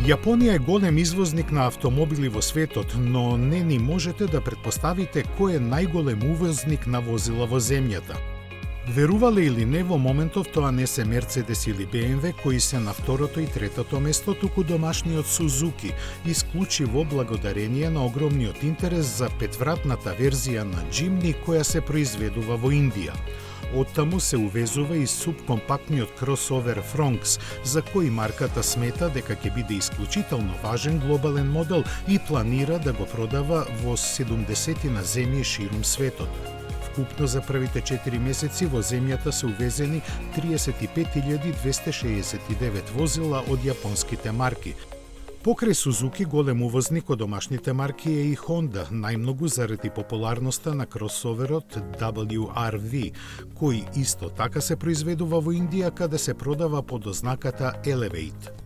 Јапонија е голем извозник на автомобили во светот, но не ни можете да претпоставите кој е најголем увозник на возила во земјата. Верувале или не, во моментов тоа не се Мерцедес или БМВ кои се на второто и третото место, туку домашниот Сузуки, исклучиво благодарение на огромниот интерес за петвратната верзија на Джимни која се произведува во Индија. Оттаму се увезува и субкомпактниот кросовер Фронкс, за кој марката смета дека ќе биде исклучително важен глобален модел и планира да го продава во 70 земји ширум светот. Вкупно за првите 4 месеци во земјата се увезени 35.269 возила од јапонските марки. Покрај Сузуки, голем увозник од домашните марки е и Honda, најмногу заради популарноста на кросоверот WRV, кој исто така се произведува во Индија, каде се продава под ознаката Elevate.